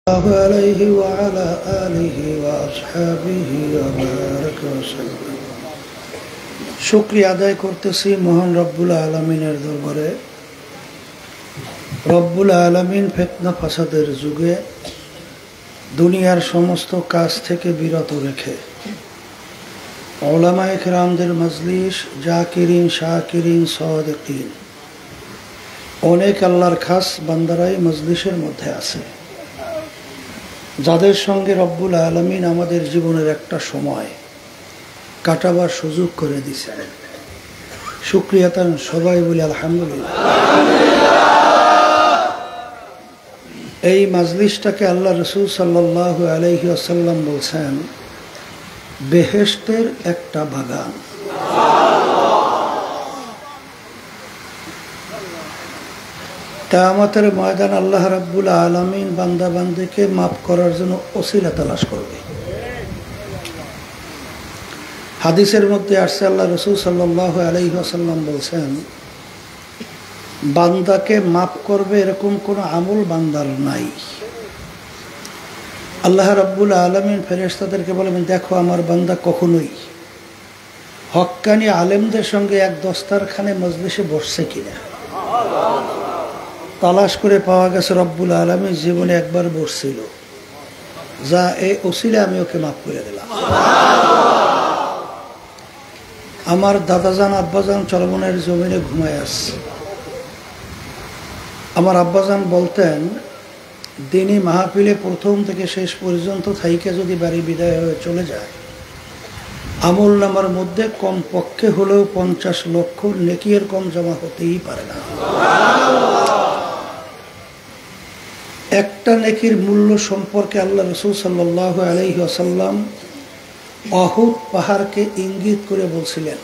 الله عليه وعلى آله وأصحابه وبارك وسلم। শুকরিয়া আদায় করতেছি মহান রব্বুল আলামিনের দরবারে। রব্বুল আলামিন ফিতনা ফাসাদের যুগে দুনিয়ার সমস্ত কাজ থেকে বিরত রেখে উলামায়ে কিরামদের মজলিস, জাকিরিন, শাকিরিন, সাদিকিন অনেক আল্লাহর খাস বান্দারাই মজলিসের মধ্যে আছে, যাদের সঙ্গে রব্বুল আলামিন আমাদের জীবনের একটা সময় কাটাবার সুযোগ করে দিয়েছেন। শুকরিয়া তার সবাই বলি আলহামদুলিল্লাহ। এই মাজলিসটাকে আল্লাহ রসুল সাল্লাল্লাহু আলাইহি ওয়াসাল্লাম বলছেন বেহেশতের একটা বাগান। কিয়ামতের ময়দান আল্লাহ রাব্বুল আলামিন বান্দা বান্দীকে মাফ করার জন্য ওসিলা তালাশ করবে। হাদিসের মধ্যে আসছে আল্লাহ রাসূল সাল্লাল্লাহু আলাইহি ওয়াসাল্লাম বলছেন বান্দাকে মাফ করবে এরকম কোনো আমল বান্দার নাই। আল্লাহ রাব্বুল আলামিন ফেরেশতাদেরকে বলবেন, দেখো আমার বান্দা কখনোই হক্কানি আলেমদের সঙ্গে এক দস্তারখানে মজলিসে বসছে কিনা। তালাশ করে পাওয়া গেছে রব্বুল আলামিন জীবনে একবার বসছিল, যা এই ওসিলা আমি ওকে মাফ করে দিলাম। আমার দাদাজান আব্বাজান চরমনের জমিনে ঘুমায় আসছে। আমার আব্বাজান বলতেন দিনী মাহফিলে প্রথম থেকে শেষ পর্যন্ত থাইকে যদি বাড়ি বিদায় হয়ে চলে যায়, আমল নামার মধ্যে কমপক্ষে হলেও 50 লক্ষ নেকির কম জমা হতেই পারে না। একটা নেকির মূল্য সম্পর্কে আল্লাহ রাসূল সাল্লাল্লাহু আলাইহি ওয়াসাল্লাম উহুদ পাহাড়কে ইঙ্গিত করে বলছিলেন।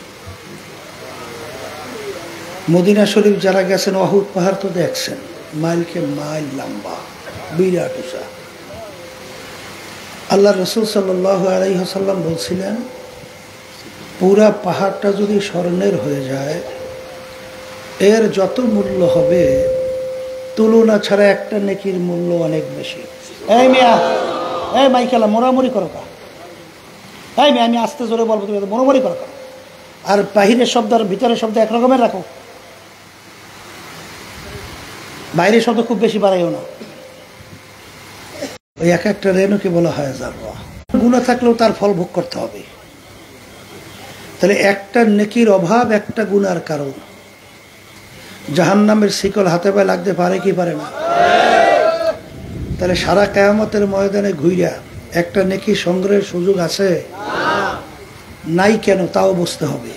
মদিনা শরীফ যারা গেছেন উহুদ পাহাড় তো দেখছেন, মাইলকে মাইল লম্বা, বিরাট উঁচা। আল্লাহ রাসূল সাল্লাল্লাহু আলাইহি ওয়াসাল্লাম বলছিলেন পুরা পাহাড়টা যদি স্বর্ণের হয়ে যায়, এর যত মূল্য হবে তুলনা ছাড়া একটা নেকির মূল্য অনেক বেশি। এই মিয়া, এই মাইকেলা মোরামরি করো কা? এই মিয়া, আমি আস্তে জোরে বলবো, তুমি মোরামরি করো কা? আর বাহিরের শব্দ আর ভিতরের শব্দ একরকমের রাখো। বাইরের শব্দ খুব বেশি বাড়াইও না। ওই এক একটা রেণুকে বলা হয় জাররা। গুনাহ থাকলেও তার ফল ভোগ করতে হবে। তাহলে একটা নেকির অভাব একটা গুনার কারণ। জাহান্নামের শিকল হাতে পায়ে লাগতে পারে কি পারে না? তাহলে সারা কিয়ামতের ময়দানে ঘুইরা একটা নেকি সংগ্রহের সুযোগ আছে? নাই। কেন? তাও বুঝতে হবে।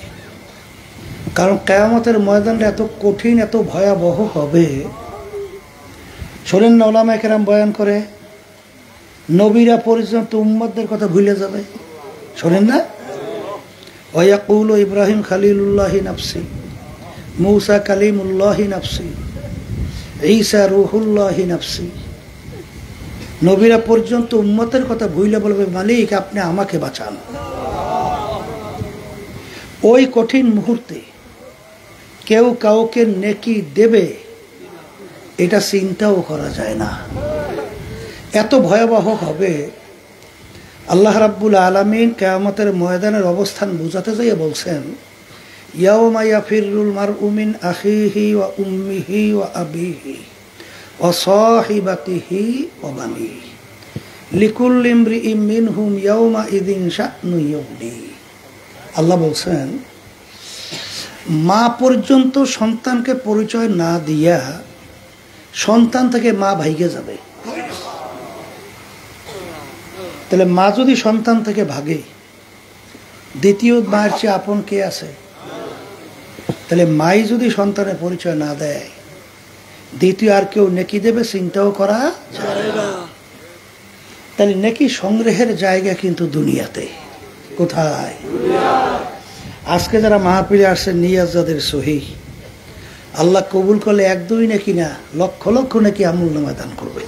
কারণ কিয়ামতের ময়দানটা এত কঠিন, এত ভয়াবহ হবে। শোনেন না, উলামায়ে কেরাম বয়ান করে নবীরা পর্যন্ত উম্মতদের কথা ভুলে যাবে। শোনেন না, ওয়ায়াকুলু ইব্রাহিম খালিলুল্লাহি নাফসি, মূসা কালিমুল্লাহি নাফসি, ঈসা রূহুল্লাহি নাফসি। নবীরা পর্যন্ত উম্মতের কথা ভুলে বলবে, মালিক আপনি আমাকে বাঁচান। ওই কঠিন মুহূর্তে কেউ কাউকে নেকি দেবে এটা চিন্তাও করা যায় না। এত ভয়াবহ হবে। আল্লাহ রাব্বুল আলামিন কিয়ামতের ময়দানের অবস্থান বুঝাতে যাইয়ে বলছেন, ইয়াউমা ইয়াফিরুল মারউ মিন আখিহি ওয়া উম্মিহি ওয়া আবিহি ওয়া সাহিবাতিহি ওয়া বানিহি লিকুল্লি ইমরিইম মিনহুম ইয়াউমা ইযিন শা'নুন ইউগনি। আল্লাহ বলছেন মা পর্যন্ত সন্তানকে পরিচয় না দিয়া সন্তান থেকে মা ভাইগে যাবে। তাহলে মা যদি সন্তান থেকে ভাগে, দ্বিতীয় মায়ের চেয়ে আপন কে আছে? তাহলে মাই যদি সন্তানের পরিচয় না দেয়, দ্বিতীয় আর কেউ নেকি দেবে চিন্তাও করা যায় না। তাহলে নেকি সংগ্রহের জায়গা কিন্তু দুনিয়াতে। কোথায়? আজকে যারা মাহফিলে আসছে নিয়াজ যাদের সহি, আল্লাহ কবুল করলে 1-2 নেকি না, লক্ষ লক্ষ নেকি আমল নামা দান করবে।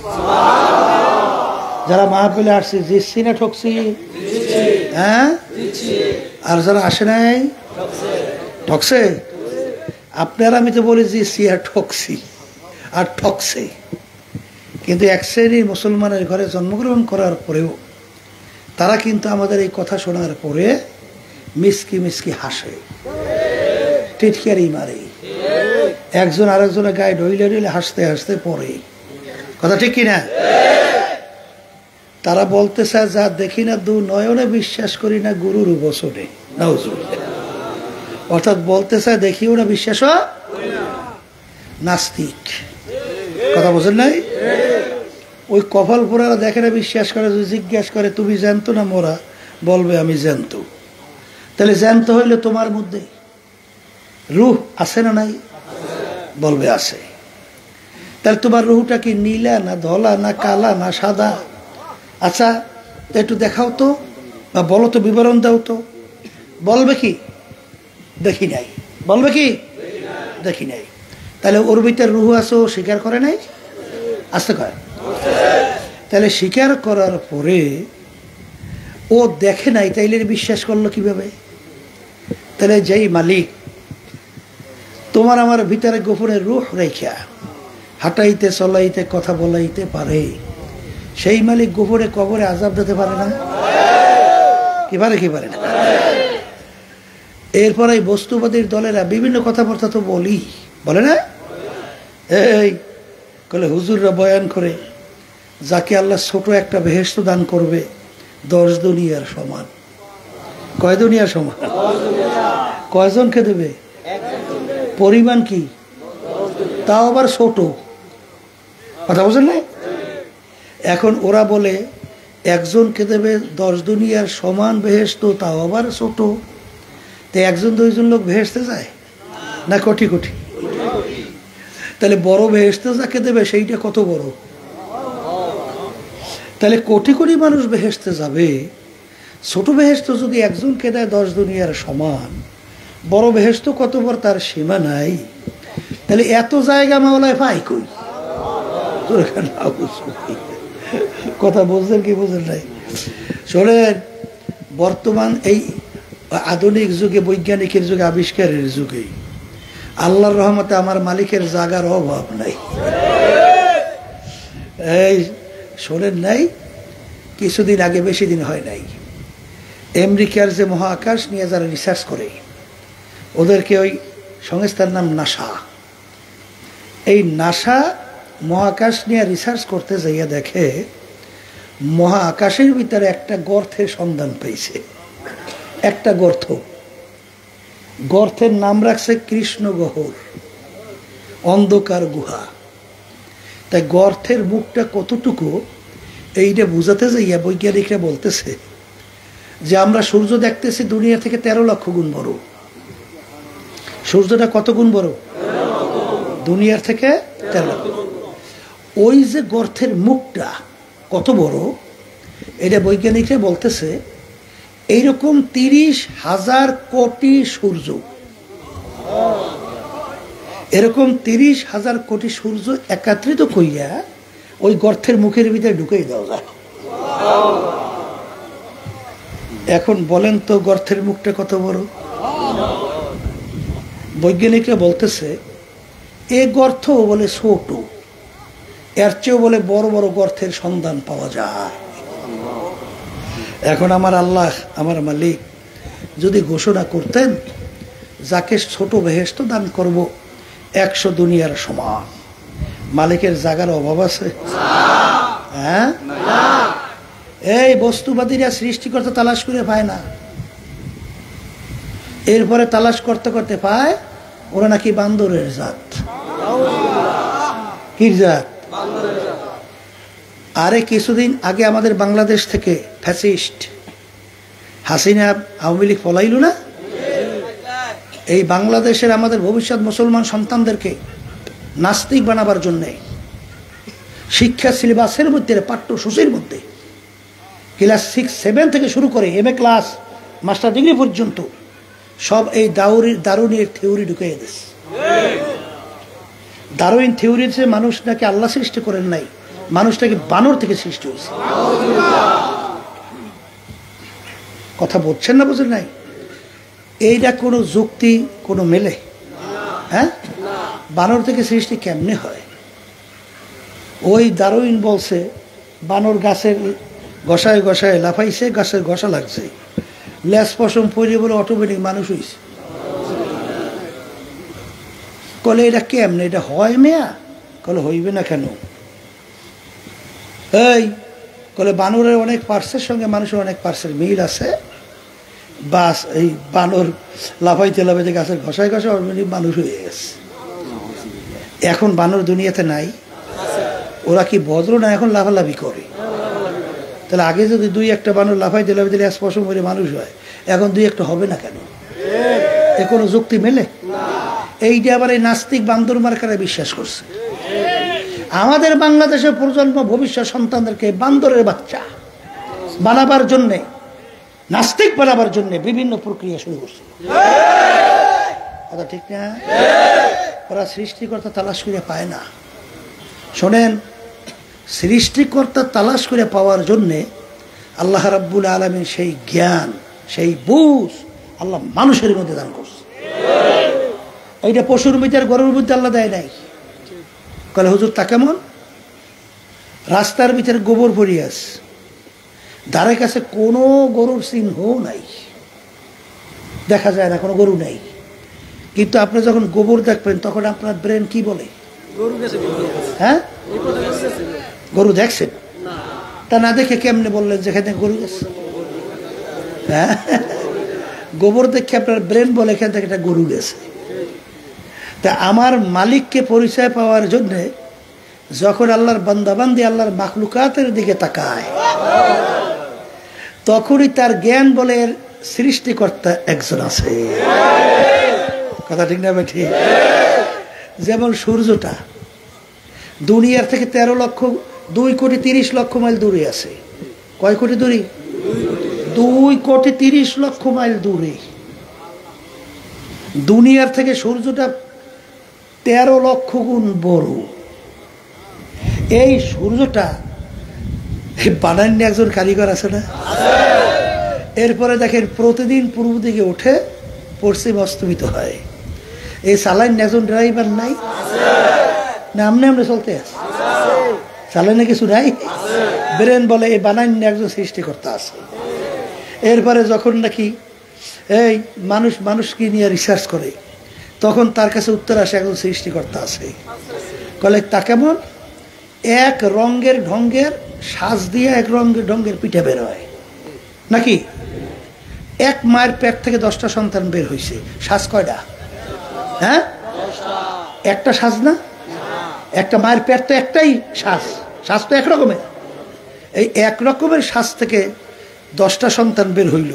যারা মাহফিলে আসছে জিতছি না ঠকছি? হ্যাঁ। আর যারা আসে নাই ঠকছে। আপনারা আমি তো বলি জিতছি আর ঠকছি আর ঠকছে। কিন্তু এক শ্রেণীর মুসলমানের ঘরে জন্মগ্রহণ করার পরেও তারা কিন্তু আমাদের এই কথা শোনার পরে মিসকি মিসকি হাসে, টিটকারি মারে, একজন আরেকজনের গায়ে ঢইলে ঢইলে হাসতে হাসতে পড়ে। কথা ঠিক কিনা? তারা বলতে চায়, যা দেখি না দু নয়নে বিশ্বাস করি না গুরুর বচনে। অর্থাৎ বলতে চায় দেখিও না বিশ্বাসও নাস্তিক। কথা বোঝেন নাই? ওই কপাল পোড়ারা দেখে না বিশ্বাস করে, যদি জিজ্ঞাসা করে তুমি জানতো না মোরা, বলবে আমি জানতো। তাহলে জানতো হইলে তোমার মধ্যে রূহ আছে না নাই? বলবে আছে। তাহলে তোমার রুহটা কি নীলা না ধলা না কালা না সাদা? আচ্ছা একটু দেখাও তো, বা বলো তো, বিবরণ দাও তো। বলবে কি দেখি নাই? বলবে কি দেখি নাই? তাহলে ওর ভিতরে রুহ আছে, ও স্বীকার করে নাই? আসতে কয়। তাহলে স্বীকার করার পরে ও দেখে নাই, তাইলে বিশ্বাস করলো কিভাবে? তাহলে যেই মালিক তোমার আমার ভিতরে গোপনে রুহ রেখা হাঁটাইতে চলাইতে কথা বলাইতে পারে, সেই মালিক গোপনে কবরে আযাব দিতে পারে না? কি পারে? কি পারে না? এরপরে এই বস্তুবাদীর দলেরা বিভিন্ন কথাবার্তা তো বলে না? এই বলে হুজুররা বয়ান করে, যাকে আল্লাহ ছোট একটা বেহেশত দান করবে 10 দুনিয়ার সমান। কয় দুনিয়ার সমান? কয়জনকে দেবে? পরিমাণ কি? তাও আবার ছোট। কথা বুঝেন না? এখন ওরা বলে একজনকে দেবে 10 দুনিয়ার সমান বেহেশত, তাও আবার ছোট। তো একজন 2জন লোক বেহেশতে যায় না কোটি কোটি? তাহলে বড় বেহেশত যাকে দেবে সেইটা কত বড়? তাহলে কোটি কোটি মানুষ বেহেশতে যাবে, ছোট বেহেশত যদি একজনকে দেয় 10 দুনিয়ার সমান, বড় বেহেশত কত বড় তার সীমা নাই। তাহলে এত জায়গা মাওলায় পাই কই? কথা বুঝলেন কি বুঝলেন নাই? শোনেন, বর্তমান এই আধুনিক যুগে, বৈজ্ঞানিকের যুগে, আবিষ্কারের যুগে আল্লাহর রহমতে আমার মালিকের জাগার অভাব নাই। এই শোনেন নাই, কিছুদিন আগে, বেশি দিন হয় নাই, আমেরিকার যে মহাকাশ নিয়ে যারা রিসার্চ করে, ওদেরকে ওই সংস্থার নাম নাসা। এই নাসা মহাকাশ নিয়ে রিসার্চ করতে যাইয়া দেখে মহাকাশের ভিতরে একটা গর্তের সন্ধান পেয়েছে। একটা গর্তের নাম রাখছে কৃষ্ণগহ্বর, অন্ধকার গুহা। তাই গর্তের মুখটা কতটুকু এইটা বুঝাতে যাইয়া বৈজ্ঞানিকরা বলতেছে যে আমরা সূর্য দেখতেছি দুনিয়া থেকে 13 লক্ষ গুণ বড়। সূর্যটা কত গুণ বড়? দুনিয়ার থেকে 13 লক্ষ। ওই যে গর্তের মুখটা কত বড়, এটা বৈজ্ঞানিকরা বলতেছে এইরকম 30,000 কোটি সূর্য, এরকম 30,000 কোটি সূর্য একত্রিত কইরা ওই গর্তের মুখের ভিতরে ঢুকিয়ে দেওয়া যায়। এখন বলেন তো গর্তের মুখটা কত বড়? বৈজ্ঞানিকরা বলতেছে এ গর্ত বলে ছোট, এর চেয়েও বলে বড় বড় গর্তের সন্ধান পাওয়া যায়। এখন আমার আল্লাহ, আমার মালিক যদি ঘোষণা করতেন যাকে ছোট বেহেশত দান করব 100 দুনিয়ার সমান, মালিকের জাগার অভাব আছে? হ্যাঁ, এই বস্তুবাদীরা সৃষ্টিকর্তা তালাশ করে পায় না, এরপরে তালাশ করতে করতে পায় ওরা নাকি বান্দরের জাত। কি জাত? আরে কিছুদিন আগে আমাদের বাংলাদেশ থেকে ফ্যাসিস্ট হাসিনা আওয়ামী লীগ পলাইল না? এই বাংলাদেশের আমাদের ভবিষ্যৎ মুসলমান সন্তানদেরকে নাস্তিক বানাবার জন্যে শিক্ষা সিলেবাসের মধ্যে, পাঠ্যসূচির মধ্যে ক্লাস 6, 7 থেকে শুরু করে MA ক্লাস, মাস্টার ডিগ্রি পর্যন্ত সব এই দারুণের থিওরি ঢুকিয়ে দিচ্ছে। দারুইন থিওরিতে মানুষ নাকি আল্লাহ সৃষ্টি করেন নাই, মানুষটাকে বানর থেকে সৃষ্টি হয়েছে। কথা বলছেন না, বুঝেন নাই? এইটা কোনো যুক্তি কোনো মেলে? হ্যাঁ, বানর থেকে সৃষ্টি কেমনে হয়? ওই দারুইন বলছে বানর গাছের গসায় গসায় লাফাইছে, গাছের গসা লাগছে, লেজ পশম পরে বলে অটোমেটিক মানুষ হইছে। কলে এটা কেমনে, এটা হয় মেয়া? কলে হইবে না কেন? এই কলে বানরের অনেক পার্সের সঙ্গে মানুষের অনেক পার্সের মিল আছে। বাস এই বানর লাফাইতে লাফাইতে গাছের ঘষায় ঘষা অটোমেটিক মানুষ হয়ে গেছে। এখন বানর দুনিয়াতে নাই, ওরা কি বজ্র না এখন লাফালাফি করে? তাহলে আগে যদি দুই একটা বানর লাফাইতে লাফাইতে স্পর্শ করে মানুষ হয়, এখন দুই একটা হবে না কেন? এ কোনো যুক্তি মেলে? এইটা আবার এই নাস্তিক বান্দর মার্কারা বিশ্বাস করছে। আমাদের বাংলাদেশের প্রজন্ম ভবিষ্যৎ সন্তানদেরকে বান্দরের বাচ্চা বানাবার জন্যে, নাস্তিক বানাবার জন্য বিভিন্ন প্রক্রিয়া শুরু করছে। কথা ঠিক না? ওরা সৃষ্টিকর্তা তালাশ করে পায় না। শোনেন, সৃষ্টিকর্তা তালাশ করে পাওয়ার জন্যে আল্লাহ রাব্বুল আলামিন সেই জ্ঞান, সেই বুঝ আল্লাহ মানুষের মধ্যে দান করছে। এইটা পশুর ভিতর গরুর মধ্যে আল্লাহ দেয় নাই। কলে হুজুর তা কেমন? রাস্তার ভিতরে গোবর পড়িয়ে আছে, ধারে কাছে কোনো গরুর চিহ্ন নাই, দেখা যায় না, কোনো গরু নেই। কিন্তু আপনি যখন গোবর দেখবেন তখন আপনার ব্রেন কি বলে? হ্যাঁ, গরু দেখছেন? তা না দেখে কেমনে বললেন যেখানে গরু গেছে? হ্যাঁ, গোবর দেখে আপনার ব্রেন বলে এখান থেকে একটা গরু গেছে। তা আমার মালিককে পরিচয় পাওয়ার জন্যে যখন আল্লাহর বান্দাবান্দি আল্লাহর মাখলুকাতের দিকে তাকায়, তখনই তার জ্ঞান বলে সৃষ্টিকর্তা একজন আছে। কথা ঠিক না বেঠি? যেমন সূর্যটা দুনিয়ার থেকে 2,30,00,000 মাইল দূরে আছে। কয় কোটি দূরে? 2,30,00,000 মাইল দূরে। দুনিয়ার থেকে সূর্যটা 13 লক্ষ গুণ বড়। এই সূর্যটা বানাননি একজন কারিগর আছে না? এরপরে দেখেন প্রতিদিন পূর্ব দিকে উঠে পশ্চিম অস্তমিত হয়। এই চালাইন একজন ড্রাইভার নাই না? আমনে আমনে চলতে আছে, চালাইনে কিছু নাই। ব্রেন বলে এই বানাইনি একজন সৃষ্টিকর্তা আছে। এরপরে যখন নাকি এই মানুষকে নিয়ে রিসার্চ করে, তখন তার কাছে উত্তর আসে একজন সৃষ্টিকর্তা আছে। কলে তা কেমন? এক রঙের ঢঙ্গের সাজ দিয়ে এক রঙের ঢঙ্গের পিঠে বের হয় নাকি? এক মায়ের পেট থেকে 10টা সন্তান বের হয়েছে। সাজ কয়টা? হ্যাঁ, একটা সাজ না? একটা মায়ের পেট তো একটাই সাজ, সাজ তো একরকমের। এই একরকমের সাজ থেকে 10টা সন্তান বের হইল।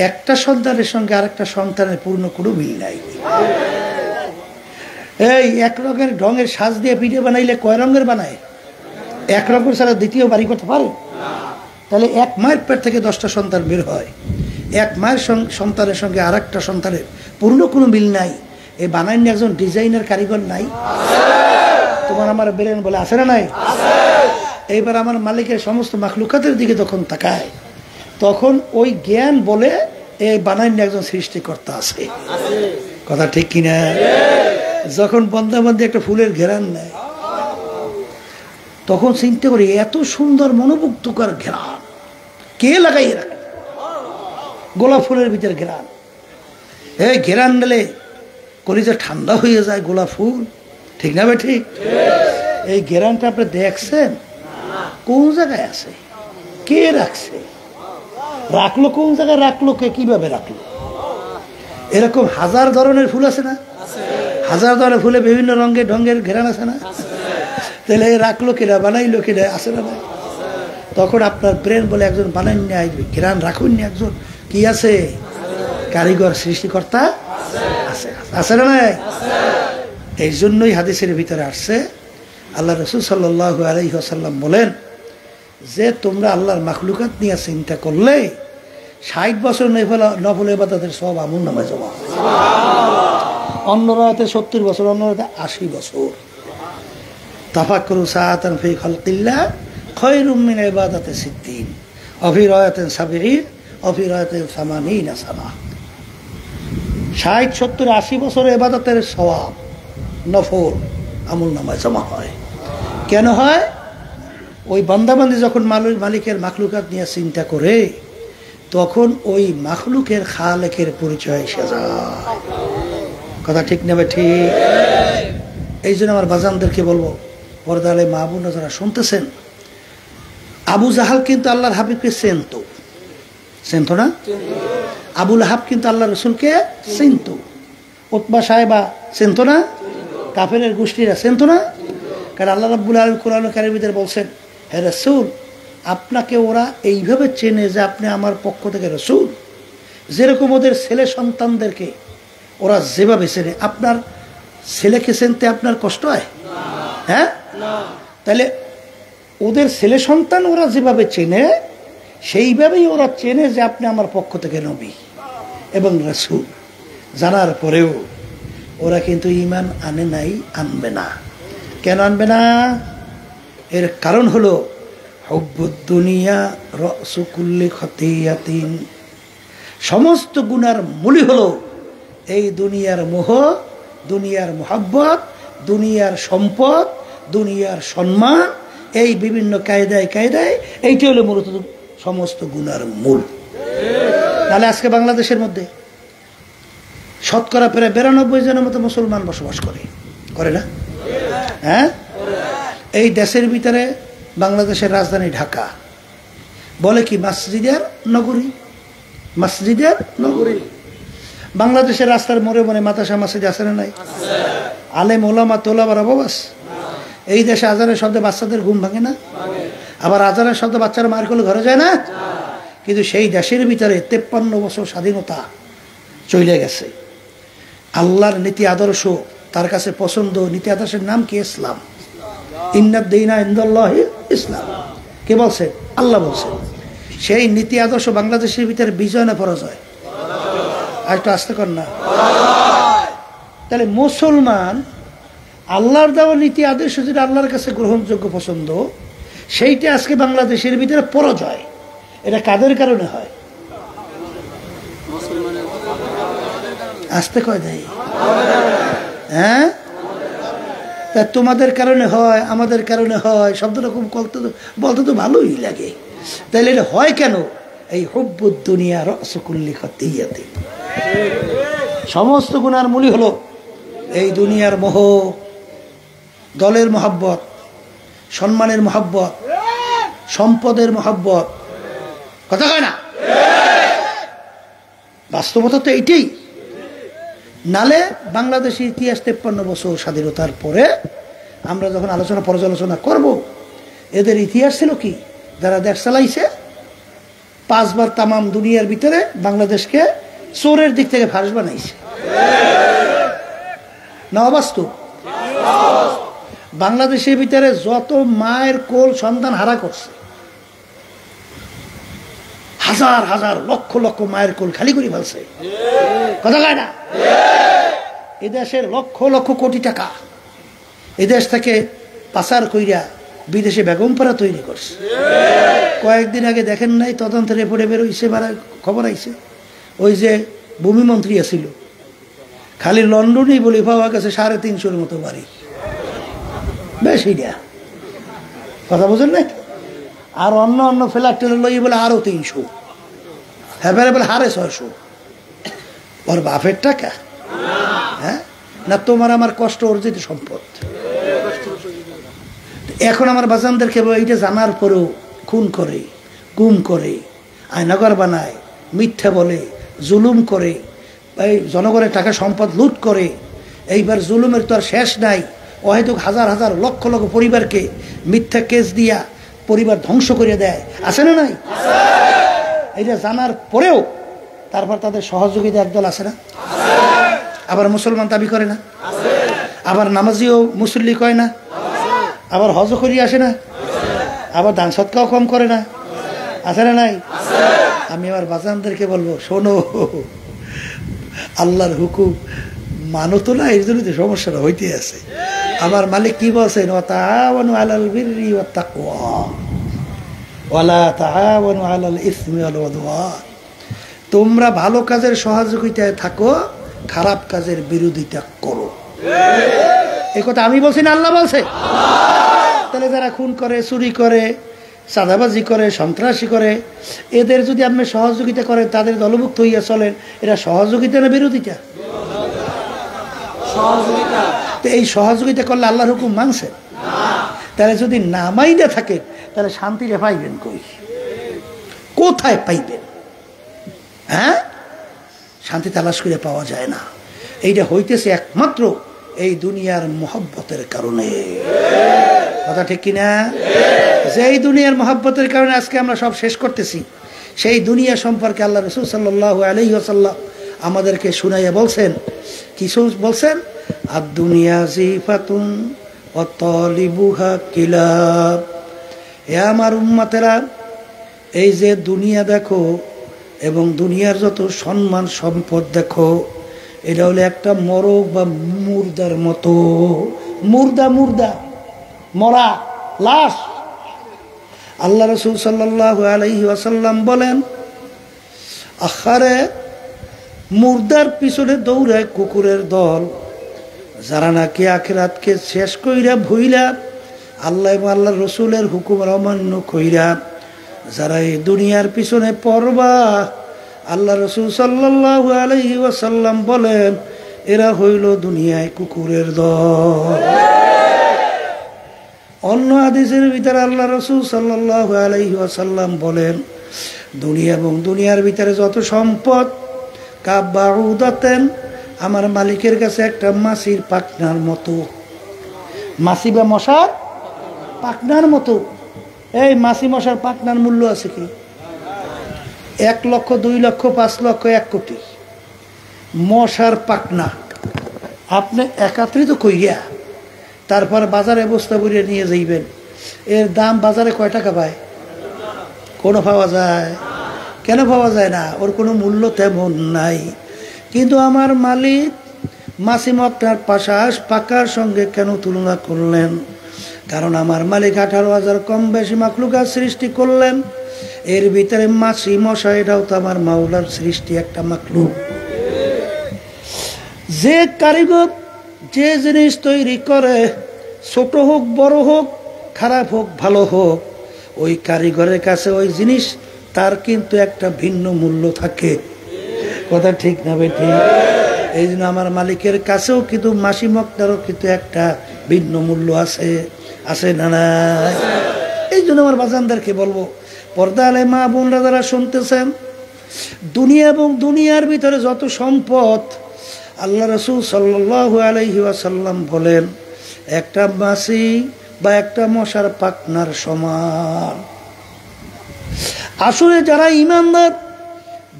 একটা সন্তানের সঙ্গে আরেকটা সন্তানের পূর্ণ কোনো মিল নাই। এই এক রঙের ঢঙের সাজ দিয়ে পিঠে বানাইলে কয় রঙের বানায়? এক রঙের ছাড়া দ্বিতীয় বাড়ি করতে পারে? তাহলে এক মায়ের পেট থেকে 10টা সন্তান বের হয়, এক মায়ের সন্তানের সঙ্গে আর একটা সন্তানের পূর্ণ কোনো মিল নাই। এই বানাইনি একজন ডিজাইনার কারিগর নাই? তোমার আমার ব্রেন বলে আছে না নাই? এইবার আমার মালিকের সমস্ত মাখলুকাতের দিকে যখন তাকায়, তখন ওই জ্ঞান বলে এই বানাইনি একজন সৃষ্টিকর্তা আছে। কথা ঠিক কিনা? যখন বন্দাবন্দি একটা ফুলের ঘেরান নেয়, তখন চিন্তা করি এত সুন্দর মনোমুগ্ধকর ঘেরান কে লাগাই রাখে? গোলাপ ফুলের ভিতরে ঘেরান, এই ঘেরান নিলে কলিজা ঠান্ডা হয়ে যায়। গোলাপ ফুল, ঠিক না ভাই? ঠিক। এই ঘেরানটা আপনি দেখছেন কোন জায়গায় আছে? কে রাখছে? রাখলো কোন জায়গায়? রাখলো কে? কিভাবে রাখলো? এরকম হাজার ধরনের ফুল আছে না? হাজার ধরনের ফুলে বিভিন্ন রঙের ঢঙ্গের ঘেরান আছে না? তাহলে রাখলো কিনা, বানাইলো কিনা, আছে না? তখন আপনার ব্রেন বলে একজন বানাই নিয়ে আসবে, ঘেরান রাখুন নি একজন কি আছে? কারিগর, সৃষ্টিকর্তা আছে। আছে না? এই জন্যই হাদিসের ভিতরে আসছে, আল্লাহ রাসূল সাল্লাল্লাহু আলাইহি ওয়াসাল্লাম বলেন যে তোমরা আল্লাহর মাখলুকাত নিয়ে চিন্তা করলে 60 বছর নফল ইবাদতের সব আমল নামায় জমা। অন্য রাতে 70 বছর, অন্য রাতে 80 বছর। তাফাক্কুরু সাআতান ফি খালকিল্লাহ খায়রুম মিন ইবাদাতি 60 ওয়া ফি রায়াতিন 70 ওয়া ফি রায়াতিন 80 সানা। 60, 70, 80 বছর ইবাদতের সওয়াব নফল আমল নামায় জমা হয়। কেন হয়? ওই বান্দাবান্দি যখন মালিকের মাখলুকাত নিয়ে চিন্তা করে, তখন ওই মাখলুকের খালেকের পরিচয় এসে যায়। কথা ঠিক নেবে? ঠিক। এই জন্য আমার বাজানদেরকে বলবো, পর্দালে মা বোনরা যারা শুনতেছেন, আবু জাহাল কিন্তু আল্লাহর হাবিবকে চিনতো না? আবুল আহাব কিন্তু আল্লাহ রসুলকে চিনতো। উতবা সাহেবা চিনতো না? কাফেরের গোষ্ঠীরা চিনতো না? কারণ আল্লাহ রাব্বুল আলামিন কোরআন কারীমের বলছেন, হে রাসূল, আপনাকে ওরা এইভাবে চেনে যে আপনি আমার পক্ষ থেকে রাসূল। যেরকম ওদের ছেলে সন্তানদেরকে ওরা যেভাবে চেনে, আপনার ছেলেকে চিনতে আপনার কষ্ট হয়? হ্যাঁ, তাহলে ওদের ছেলে সন্তান ওরা যেভাবে চেনে, সেইভাবেই ওরা চেনে যে আপনি আমার পক্ষ থেকে নবী এবং রাসূল। জানার পরেও ওরা কিন্তু ঈমান আনে নাই, আনবে না। কেন আনবে না? এর কারণ হলো হুব্বুদ দুনিয়া রাসু কুল্লি খতিয়াতিন। সমস্ত গুনার মূলই হলো এই দুনিয়ার মোহ, দুনিয়ার মোহাব্বত, দুনিয়ার সম্পদ, দুনিয়ার সম্মান, এই বিভিন্ন কায়দায় এইটা হলো মূলত সমস্ত গুনার মূল। তাহলে আজকে বাংলাদেশের মধ্যে শতকরা প্রায় 92 জনের মতো মুসলমান বসবাস করে না? হ্যাঁ, এই দেশের ভিতরে বাংলাদেশের রাজধানী ঢাকা বলে কি মসজিদের নগরী, মসজিদের নগরী। বাংলাদেশের রাস্তার মোড়ে মোড়ে মাদ্রাসা মসজিদ আছে না নাই? আলেম ওলামা তোলাবার অববাস। এই দেশে আজানের শব্দে বাচ্চাদের ঘুম ভাঙে না? আবার আজানের শব্দে বাচ্চারা মার করলে ঘরে যায় না? কিন্তু সেই দেশের ভিতরে 53 বছর স্বাধীনতা চলে গেছে। আল্লাহর নীতি আদর্শ তার কাছে পছন্দ। নীতি আদর্শের নাম কি? ইসলাম। ইন্নাদ দীনা ইনদাল্লাহি ইসলাম। কে বলছে? আল্লাহ বলছে। সেই নীতি আদর্শ বাংলাদেশের ভিতরে বিজয় না পরাজয়? আর একটু আসতে কর না। তাহলে মুসলমান আল্লাহর দেওয়া নীতি আদর্শ যেটা আল্লাহর কাছে গ্রহণযোগ্য পছন্দ, সেইটা আজকে বাংলাদেশের ভিতরে পরাজয়। এটা কাদের কারণে হয়? আসতে কয় দেয়? হ্যাঁ, তা তোমাদের কারণে হয়, আমাদের কারণে হয়, শব্দ রকম বলতে তো ভালোই লাগে। তাহলে এটা হয় কেন? এই হুব্বুদ দুনিয়া রাসু কুল্লি খতিয়াতিন। সমস্ত গুনার মূলই হলো এই দুনিয়ার মোহ, দলের মহব্বত, সম্মানের মহব্বত, সম্পদের মহব্বত। কথা কয় না? বাস্তবতা তো এইটাই। নালে বাংলাদেশের ইতিহাস 53 বছর স্বাধীনতার পরে আমরা যখন পর্যালোচনা করব, এদের ইতিহাস ছিল কি? যারা দেশ চালাইছে 5 বার তামাম দুনিয়ার ভিতরে বাংলাদেশকে চোরের দিক থেকে ফাঁস বানাইছে না? অবাস্তব। বাংলাদেশের ভিতরে যত মায়ের কোল সন্তান হারা করছে, হাজার হাজার লক্ষ লক্ষ মায়ের কোল খালি করে ফেলছে। কথা কয় না? এদেশের লক্ষ লক্ষ কোটি টাকা এদেশ থেকে পাচার কইরা বিদেশে বেগমপাড়া তৈরি করছে। কয়েকদিন আগে দেখেন নাই তদন্তের রিপোর্টে বেরোইছে, খবর আইছে, ওই যে ভূমিমন্ত্রী আছিল, খালি লন্ডনেই বলি পাওয়া গেছে 350 মতো বাড়ি। বেশি না, কথা বোঝেন না? আর অন্য অন্য ফ্ল্যাট টেলে লই বলে আরো 300, হ্যাঁ বলে হারে 600। ওর বাপের টাকা? হ্যাঁ না, তোমার আমার কষ্ট অর্জিত সম্পদ। এখন আমার বাজানদেরকে এইটা জানার পরেও খুন করে, গুম করে, আয়নাগর বানায়, মিথ্যা বলে, জুলুম করে, এই জনগণের টাকা সম্পদ লুট করে। এইবার জুলুমের তো আর শেষ নাই। অহেতুক হাজার হাজার লক্ষ লক্ষ পরিবারকে মিথ্যা কেস দিয়া পরিবার ধ্বংস করে দেয়, আছে না নাই? এইটা জানার পরেও তারপর তাদের সহযোগিতা একদল আছে না? আবার মুসলমান দাবি করে না, আবার নামাজিও মুসল্লি কয় না, আবার হজ করি আসে না, আবার দান সৎকাও কম করে না, আছে না নাই? আমি আমার বাজানদেরকে বলবো, শোনো, আল্লাহর হুকুম মানো তো না, এই জন্য তো সমস্যাটা হইতে আছে। আমার মালিক কি বলছেন? ওয়াতাআওয়ানু আলাল বিররি ওয়াত তাকওয়া ওয়ালা তাআওয়ানু আলাল ইসমি ওয়াল উদওয়ান। তোমরা ভালো কাজের সহযোগিতায় থাকো, খারাপ কাজের বিরোধিতা করো। এই কথা আমি বলছি না, আল্লাহ বলছে? তাহলে যারা খুন করে, চুরি করে, চাঁদাবাজি করে, সন্ত্রাসী করে, এদের যদি আপনি সহযোগিতা করেন, তাদের দলভুক্ত হইয়া চলেন, এরা সহযোগিতা না বিরোধিতা? তো এই সহযোগিতা করলে আল্লাহর হুকুম মানছেন? তাহলে যদি না মাইনা থাকে, তাহলে শান্তিটা পাইবেন কই? কোথায় পাইবেন? হ্যাঁ, শান্তি তালাশ করে পাওয়া যায় না। এইটা হইতেছে একমাত্র এই দুনিয়ার মহব্বতের কারণে। কথা ঠিক কিনা? যে এই দুনিয়ার মহব্বতের কারণে আজকে আমরা সব শেষ করতেছি। সেই দুনিয়া সম্পর্কে আল্লাহ রাসূল সাল্লাল্লাহু আলাইহি ওয়াসাল্লাম আমাদেরকে শুনাইয়া বলছেন, কিছু বলছেন, আর দুনিয়া জিফাতুন ওয়া তালিবুহা কিলাব। এ আমার উম্মতেরা, এই যে দুনিয়া দেখো এবং দুনিয়ার যত সম্মান সম্পদ দেখো, এটা হলো একটা মরক বা মুর্দার মতো। মুর্দা, মুর্দা, মরা লাশ। আল্লাহ রাসূল সাল্লাল্লাহু আলাইহি ওয়াসাল্লাম বলেন, আখারে মুর্দার পিছনে দৌড়ায় কুকুরের দল, যারা নাকি আখিরাতকে শেষ কইরা ভুইলা আল্লাহ এবং আল্লাহর রসুলের হুকুম অমান্য কইরা যারা এই দুনিয়ার পিছনে পড়বা, আল্লাহ রসুল সাল্লাল্লাহু আলাইহি ওয়াসাল্লাম বলেন, এরা হইল দুনিয়ায় কুকুরের দল। অন্য হাদিসের ভিতরে আল্লাহ রসুল সাল্লাল্লাহু আলাইহি ওয়াসাল্লাম বলেন, দুনিয়া এবং দুনিয়ার ভিতরে যত সম্পদ, কাবাউদাতেন, আমার মালিকের কাছে একটা মাছির পাখনার মতো। মাছি বা মশার পাখনার মতো। এই মাছি মশার পাখনার মূল্য আছে কি? 1 লক্ষ, 2 লক্ষ, 5 লক্ষ, 1 কোটি। মশার পাখনা আপনি একাত্রিত কইয়া তারপর বাজারে বস্তা ভরিয়ে নিয়ে যাইবেন, এর দাম বাজারে কয় টাকা পায়? কোনো পাওয়া যায়? কেন পাওয়া যায় না? ওর কোনো মূল্য তেমন নাই। কিন্তু আমার মালিক মাছি মক্কার পাশাস পাকার সঙ্গে কেন তুলনা করলেন? কারণ আমার মালিক 18,000 কম বেশি মাখলুকাত সৃষ্টি করলেন, এর ভিতরে মাছি মশা এটাও তো আমার মাওলার সৃষ্টি, একটা মাখলুক। যে কারিগর যে জিনিস তৈরি করে, ছোট হোক বড় হোক, খারাপ হোক ভালো হোক, ওই কারিগরের কাছে ওই জিনিস তার কিন্তু একটা ভিন্ন মূল্য থাকে। কথা ঠিক না বেঠিক? এই জন্য আমার মালিকের কাছেও কিন্তু মাসি মক্তারও কিন্তু একটা ভিন্ন মূল্য আছে, আছে না নাই? এই জন্য আমার বাজানদেরকে বলবো, পর্দা আলে মা বোনরা যারা শুনতেছেন, দুনিয়া এবং দুনিয়ার ভিতরে যত সম্পদ, আল্লাহ রাসূল সাল্লাল্লাহু আলাইহি ওয়াসাল্লাম বলেন, একটা মাছি বা একটা মশার পাখনার সমান। আসলে যারা ঈমানদার,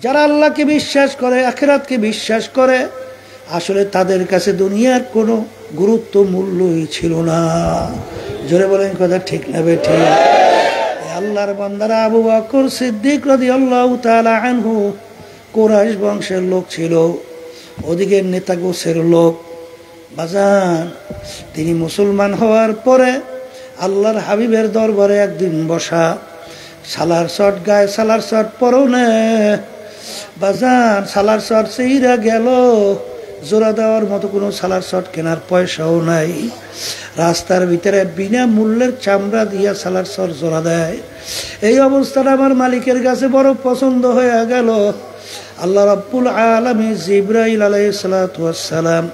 যারা আল্লাহকে বিশ্বাস করে, আখিরাতকে বিশ্বাস করে, আসলে তাদের কাছে দুনিয়ার কোনো গুরুত্ব মূল্যই ছিল না। জোরে বলেন কথা ঠিক না বেঠিক? আল্লাহর বান্দারা আবু বকর সিদ্দিক রাদিয়াল্লাহু তাআলা আনহু কুরাইশ বংশের লোক ছিল, ওদিকের নেতা গোছের লোক। বাজান, তিনি মুসলমান হওয়ার পরে আল্লাহর হাবিবের দরবারে একদিন বসা, সালার শট গায়ে, সালার শট পরনে। বাজান, সালার শট সেইরা গেল, জোড়া দেওয়ার মতো কোনো সালার শট কেনার পয়সাও নাই। রাস্তার ভিতরে বিনা মূল্যের চামড়া দিয়া সালার শট জোড়া দেয়। এই অবস্থাটা আমার মালিকের কাছে বড় পছন্দ হয়ে গেল। আল্লাহ রাব্বুল আলামিন জিবরাইল আলাইহিস সালাতু ওয়াস সালাম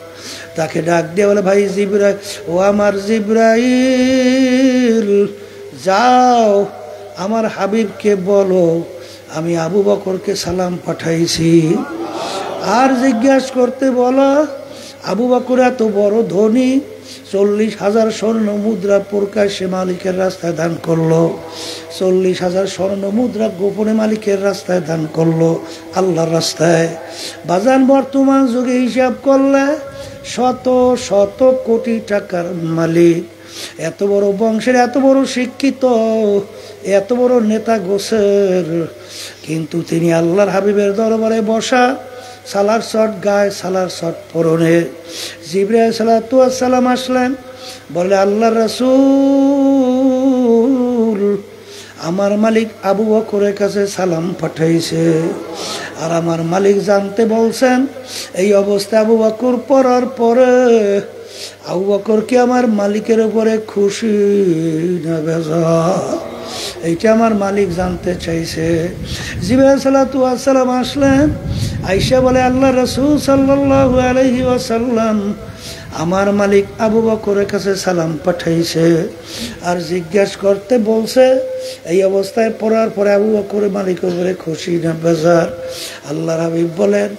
তাকে ডাক দিয়ে বলে, ভাই জিবরাইল, ও আমার জিবরাইল, যাও আমার হাবিবকে বলো আমি আবু বকরকে সালাম পাঠাইছি। আর জিজ্ঞাসা করতে বলো, আবু বকর এত বড় ধনী, 40,000 স্বর্ণ মুদ্রা প্রকাশ্যে মালিকের রাস্তায় দান করলো, 40,000 স্বর্ণ মুদ্রা গোপনে মালিকের রাস্তায় দান করলো, আল্লাহর রাস্তায়। বাজান, বর্তমান যুগে হিসাব করলে শত শত কোটি টাকার মালিক, এত বড় বংশের, এত বড় শিক্ষিত, এত বড় নেতা গোছের, কিন্তু তিনি আল্লাহর হাবিবের দরবারে বসা, সালার শট গায়ে, সালার শট পরনে। জিবরাইল সালাতু ওয়াস সালাম আসলেন, বলে, আল্লাহর রাসূল, আমার মালিক আবু বকরের কাছে সালাম পাঠাইছে, আর আমার মালিক জানতে বলছেন এই অবস্থা আবু বকর পড়ার পরে আবু বকর কি আমার মালিকের উপরে খুশি না বেজার? এইটা আমার মালিক জানতে চাইছে। জিবরাইল সাল্লাল্লাহু আলাইহি ওয়াসাল্লাম আসলেন, আয়েশা বলে আল্লাহ রাসূল সাল্লাল্লাহু আলাইহি ওয়াসাল্লাম আমার মালিক আবু বকরের কাছে সালাম পাঠাইছে আর জিজ্ঞাসা করতে বলছে। এই অবস্থায় পড়ার পরে আবু বকরের মালিকের উপরে খুশি না বেজার? আল্লাহর হাবিব বলেন,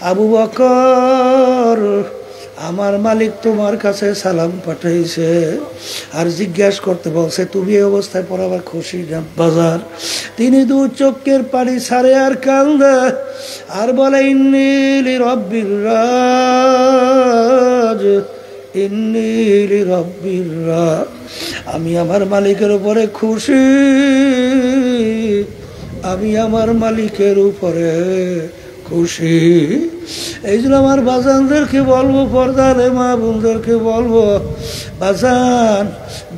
আবু বকর আমার মালিক তোমার কাছে সালাম পাঠাইছে আর জিজ্ঞাসা করতে বলছে তুমি এই অবস্থায় পড়াবার খুশি না বাজার? তিনি দু চোখের পানি ছাড়ে আর কান্দে আর বলে ইন্নী লিরাব্বির রাজ, ইন্নী লিরাব্বির রাজ, আমি আমার মালিকের উপরে খুশি, আমি আমার মালিকের উপরে খুশি। এই জন্য আমার বাজানদেরকে বলবো, পর্দারে মা বোনদেরকে বলবো, বাজান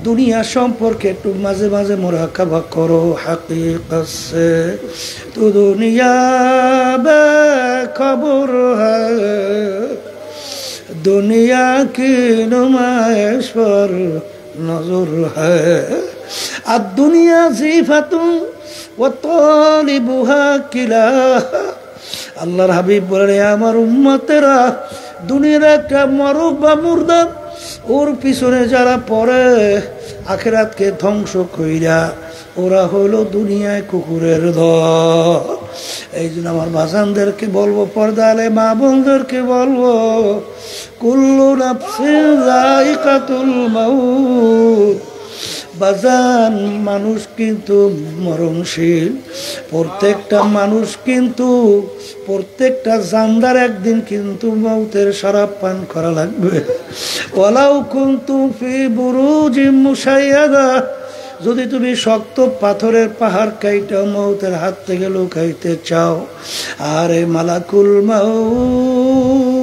দুনিয়া সম্পর্কে একটু মাঝে মাঝে মুরাকাবা করো। হাকিকত সে তো দুনিয়া বেখবর হ্যায়, দুনিয়া কি নুমাইশ পর নজর হ্যায়, আর দুনিয়া জিফাতুন ওয়া তালিবুহা কিলা। আল্লাহর হাবিব বলে আমার উম্মতেরা দুনিয়ার একটা মরক বা মুর্দা, ওর পিছনে যারা পড়ে আখিরাতকে ধ্বংস কইরা ওরা হলো দুনিয়ায় কুকুরের দল। এই জন্য আমার বাজানদেরকে বলবো, পর্দালে মা বোনদেরকে বলবো, কুল্লু নাফসিন যায়িকাতুল মাউত। বাজান মানুষ কিন্তু মরণশীল, প্রত্যেকটা মানুষ কিন্তু প্রত্যেকটা জানদার একদিন কিন্তু মৌতের শরাব পান করা লাগবে। ওয়ালাউ কুনতুম ফি বুরুজিম মুশাইয়াদা, যদি তুমি শক্ত পাথরের পাহাড় কাইটা মৌতের হাত থেকে লুকাইতে চাও, আরে মালাকুল মাউত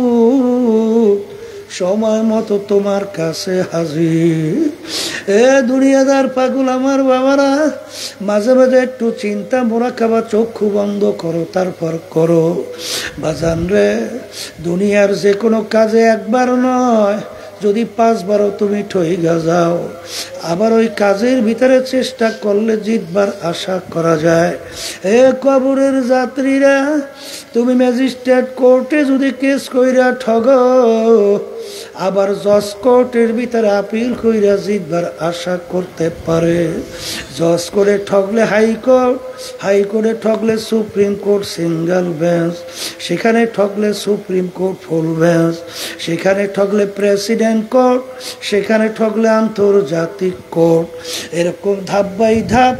সময় মতো তোমার কাছে হাজির। এ দুনিয়াদার পাগল আমার বাবারা, মাঝে মাঝে একটু চিন্তা মুরাকাবা, চক্ষু বন্ধ করো, তারপর করো। বাজান রে, দুনিয়ার যে কোনো কাজে একবার নয়, যদি 5 বারও তুমি ঠইগা যাও, আবার ওই কাজের ভিতরে চেষ্টা করলে জিতবার আশা করা যায়। এ কবরের যাত্রীরা, তুমি ম্যাজিস্ট্রেট কোর্টে যদি কেস কইরা ঠগো, আবার জজ কোর্টের ভিতরে আপিল কইরা জিতবার আশা করতে পারে। জজ করে ঠগলে হাইকোর্ট, হাইকোর্টে ঠগলে সুপ্রিম কোর্ট সিঙ্গেল বেঞ্চ, সেখানে ঠগলে সুপ্রিম কোর্ট ফুল বেঞ্চ, সেখানে ঠগলে প্রেসিডেন্ট কোর্ট, সেখানে ঠগলে আন্তর্জাতিক কোর্ট। এরকম ধাপ বাই ধাপ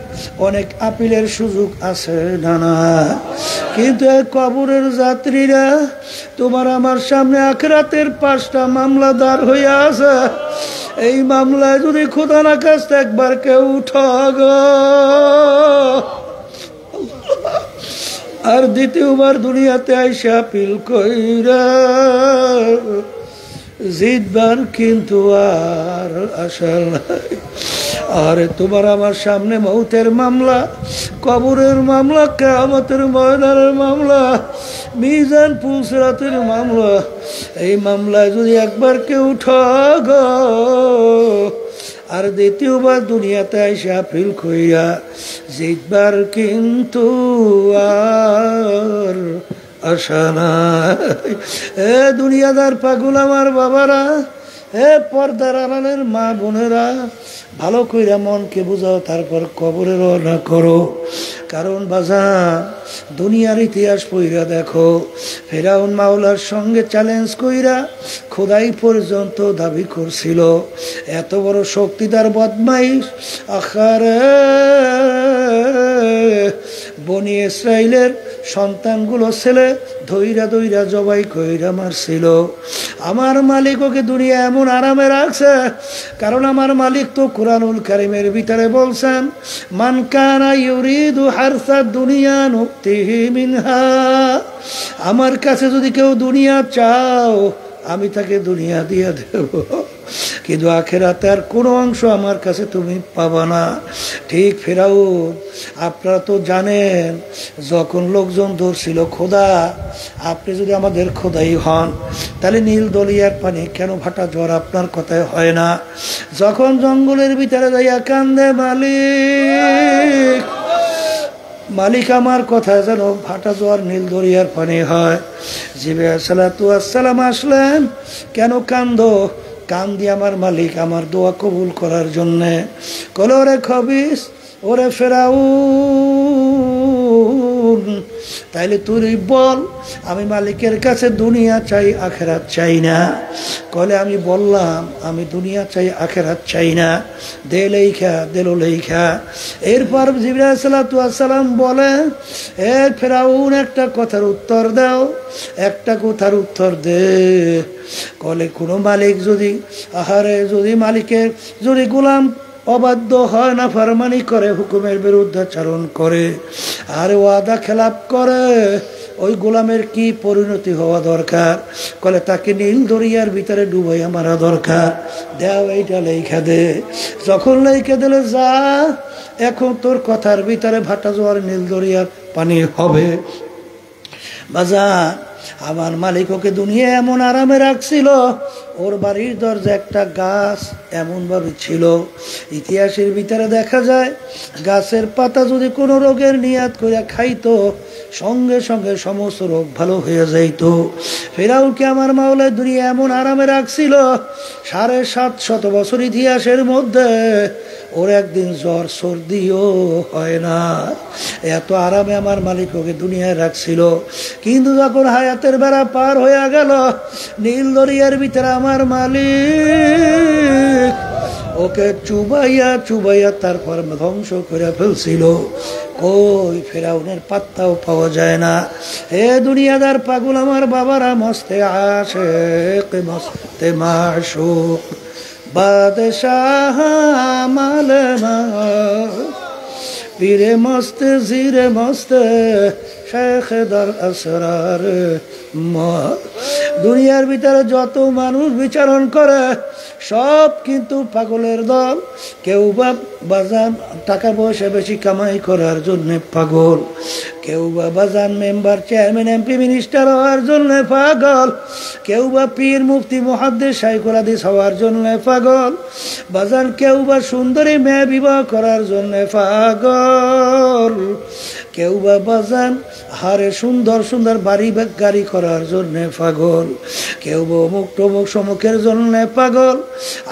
অনেক আপিলের সুযোগ আছে না? কিন্তু এই কবরের যাত্রীরা, তোমার আমার সামনে আখিরাতের 5টা মামলা দাঁড় হইয়া আছে। এই মামলায় যদি খোদা না কাছে একবার কেউ ঠগ আর দ্বিতীয়বার দুনিয়াতে আইসা আপিল কইরা জিতবার কিন্তু আর আশা নাই। আরে তোমার আমার সামনে মৌতের মামলা, কবরের মামলা, কিয়ামতের ময়দানের মামলা, মিজান পুলসিরাতের মামলা। এই মামলায় যদি একবার কেউ ঠগ আর দ্বিতীয়বার দুনিয়াতে এসে আপিল কইরা জিতবার কিন্তু আর আশা নাই। এ দুনিয়াদার পাগল আমার বাবারা, হে পর্দার আড়ালের মা বোনেরা, ভালো কইরা মনকে বুঝাও, তারপর কবরে রওনা করো। কারণ বাজান, দুনিয়ার ইতিহাস পইরা দেখো, ফেরাউন মাওলার সঙ্গে চ্যালেঞ্জ কইরা খোদাই পর্যন্ত দাবি করছিল। এত বড় শক্তিদার বদমাইশ আখারে বনি ইসরাইলের সন্তানগুলো ছেলে ধইরা ধইরা জবাই কইরা মারছিল। আমার মালিক ওকে দুনিয়া এমন আরামে রাখছে, কারণ আমার মালিক তো কুরআনুল কারীমের ভিতরে বলছেন, মান কানা ইউরিদু হারসা দুনিয়া নুতিহি মিনহা। আমার কাছে যদি কেউ দুনিয়া চাও, আমি তাকে দুনিয়া দিয়ে দেব। কিন্তু আখিরাতে আর কোনো অংশ আমার কাছে তুমি পাবা না। ঠিক ফেরাউন, আপনারা তো জানেন যখন লোকজন ধরছিল, খোদা আপনি যদি আমাদের খোদাই হন তাহলে নীল দরিয়ার পানি কেন ভাটা জ্বর আপনার কথায় হয় না? যখন জঙ্গলের ভিতরে যাইয়া কান্দে, মালিক মালিক আমার কথা যেন ভাটা জোয়ার নীল দরিয়ার পানি হয়। জিবরাইল আলাইহিস সালাম আসলেন, কেন কান্দো? কান্দি আমার মালিক আমার দোয়া কবুল করার জন্যে। কলে, ওরে খবিস, ওরে ফেরাউন, তাইলে তুই বল আমি মালিকের কাছে দুনিয়া চাই আখেরাত চাই না? কলে, আমি বললাম আমি দুনিয়া চাই আখেরাত চাই না, দে লেখা, দিল লেখা। এরপর জিবরাইল আলাইহিস সালাম বলে, এ ফেরাউন, একটা কথার উত্তর দাও, একটা কথার উত্তর দে। কলে, কোনো মালিক যদি যদি মালিকের যদি গোলাম অবাধ্য হয়, না ফারমানি করে, হুকুমের বিরুদ্ধাচরণ করে, আর ওয়াদা খেলাপ করে, ওই গোলামের কি পরিণতি হওয়া দরকার? কলে, তাকে নীল দরিয়ার ভিতরে ডুবাইয়া মারা দরকার। দেও, এইটা লেখা দে। যখন লেখা দিলে, যা, এখন তোর কথার ভিতরে ভাটা জোয়ার নীল দরিয়ার পানি হবে। বাজার, আমার মালিক ওকে দুনিয়া এমন আরামে রাখছিল, ওর বাড়ির দরজা একটা গাছ এমন ভাবে ছিল, ইতিহাসের ভিতরে দেখা যায় গাছের পাতা যদি কোনো রোগের নিয়াত করে খাইতো, সঙ্গে সঙ্গে সমস্ত রোগ ভালো হয়ে যাইত। ফেরাউনকে আমার মাওলা দুনিয়া এমন আরামে রাখছিল, 750 বছর ইতিহাসের মধ্যে ওর একদিন জ্বর সর্দিও হয় না, এত আরামে আমার মালিক ওকে দুনিয়ায় রাখছিল। কিন্তু যখন হায়াতের বেড়া পার হয়ে গেল, নীল দরিয়ার ভিতরে আমার মালিক ওকে চুবাইয়া চুবাইয়া তারপর ধ্বংস করে ফেলছিল। কই ফেরাউনের পাত্তাও পাওয়া যায় না। হে দুনিয়াদার পাগল আমার বাবারা, মস্তে আশিক মস্তে মাশুক, বাদশাহ মালমা, পীরে মস্তে জিরে মস্তে, শেখ দর আসরার। দুনিয়ার ভিতরে যত মানুষ বিচরণ করে সব কিন্তু পাগলের দল। কেউ বা বাজান টাকা পয়সা বেশি কামাই করার জন্য পাগল, কেউ বা বাজান মেম্বার, চেয়ারম্যান, এমপি, মিনিস্টার হওয়ার জন্য পাগল, কেউ বা পীর, মুফতি, মুহাদ্দিস, শাইখুল হাদিস হওয়ার জন্য পাগল, বাজান কেউ বা সুন্দরী মেয়ে বিবাহ করার জন্য পাগল, কেউ বা বাজান হারে সুন্দর সুন্দর বাড়ি গাড়ি করার জন্য পাগল, কেউ বা অমুক টমুক সমুখের জন্য পাগল।